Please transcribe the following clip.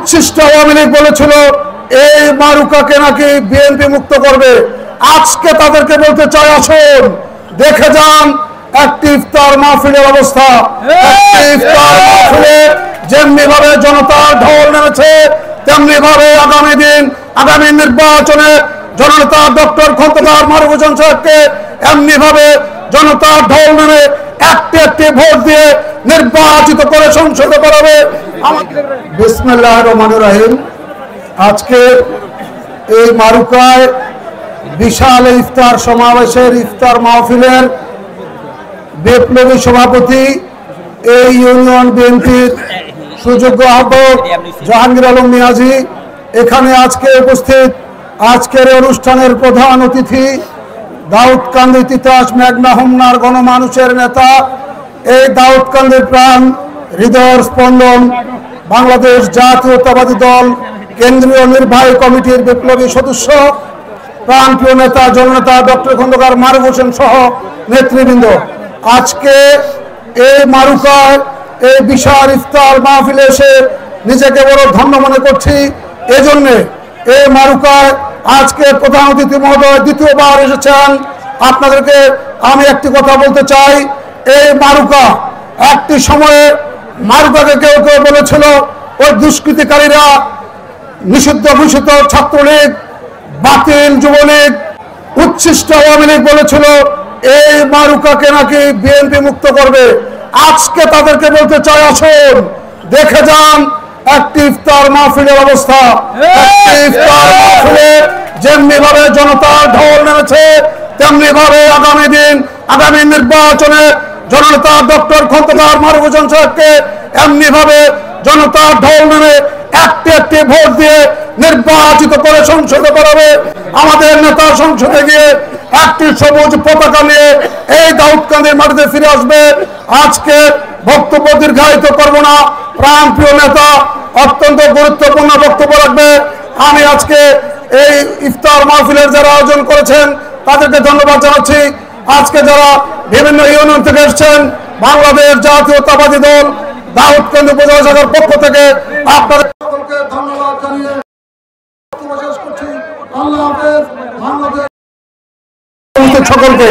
উচ্ছিষ্ট আওয়ামী লীগ বলেছিল এই মারুকাকে নাকি বিএনপি মুক্ত করবে। আজকে তাদেরকে বলতে চাই, আসুন দেখে যান একটি ইফতার মাহফিলের অবস্থা। ইফতার মাহফিলে যেমনি ভাবে জনতার ঢল নেমেছে, তেমনি ভাবে আগামী নির্বাচনে জননেতা ডক্টর খন্দকার মারুফ হোসেন সাহেবকে এমনি ভাবে জনতার ঢল নেমে একটি একটি ভোট দিয়ে নির্বাচিত করে সংসদে করাবে। বিসমিল্লাহির রহমানির রহিম। আজকে এই মারুকায় বিশাল ইফতার সমাবেশের ইফতার মাহফিলের বিপ্লবী সভাপতি, এই ইউনিয়ন বিএনপির সুযোগ্য আহ্বায়ক জাহাঙ্গীর আলম মিয়াজি এখানে আজকে উপস্থিত। আজকের অনুষ্ঠানের প্রধান অতিথি দাউদকান্দি তিতাস মেঘনা হোমনার গণমানুষের নেতা, এই দাউদকান্দির প্রাণ, হৃদয়ের স্পন্দন, বাংলাদেশ জাতীয়তাবাদী দল কেন্দ্রীয় নির্বাহী কমিটির বিপ্লবী সদস্য, প্রাণপ্রিয় নেতা জননেতা ডক্টর খন্দকার মারুফ হোসেন সহ নেতৃবৃন্দ, আজকে এই মারুকায় এই বিশাল ইফতার মাহফিলে এসে নিজেকে বড় ধন্য মনে করছি। এজন্য এই মারুকায় আজকে প্রধান অতিথি মহোদয় দ্বিতীয়বার এসেছেন। আপনাদেরকে আমি একটি কথা বলতে চাই, এই মারুকা একটি সময়ে মারুকাকে কেউ কেউ বলেছিল ওই দুষ্কৃতিকারীরা, নিষিদ্ধ ঘোষিত ছাত্রলীগ, বাতিল যুবলীগ, উচ্ছিষ্ট আওয়ামী লীগ বলেছিল এই মারুকাকে নাকি বিএনপি মুক্ত করবে। আজকে তাদেরকে বলতে চাই, আসুন দেখে যান একটি ইফতার মাহফিলের অবস্থা। ইফতার মাহফিলে যেমনি ভাবে জনতার ঢল নেমেছে, তেমনি ভাবে আগামী নির্বাচনে জননেতা ডক্টর খন্দকার মারুফ হোসেন সাহেবকে এমনি ভাবে জনতার ঢল নেমে একটি একটি ভোট দিয়ে নির্বাচিত করে সংসদে করাবে। আমাদের নেতা সংসদে গিয়ে একটি সবুজ পতাকা নিয়ে এই দাউদকান্দির মাটিতে ফিরে আসবে। আজকে বক্তব্য দীর্ঘায়িত করব না, প্রাণপ্রিয় নেতা অত্যন্ত গুরুত্বপূর্ণ বক্তব্য রাখবে। আমি আজকে এই ইফতার মাহফিলের যারা আয়োজন করেছেন তাদেরকে ধন্যবাদ জানাচ্ছি। আজকে যারা বিভিন্ন ইউনিয়ন থেকে এসেছেন, বাংলাদেশ জাতীয়তাবাদী দল দাউদকান্দি উপজেলা শাখার পক্ষ থেকে আপনাদের সকলকে ধন্যবাদ জানিয়ে শেষ করছি। আল্লাহ হাফেজ। বাংলাদেশ সকলকে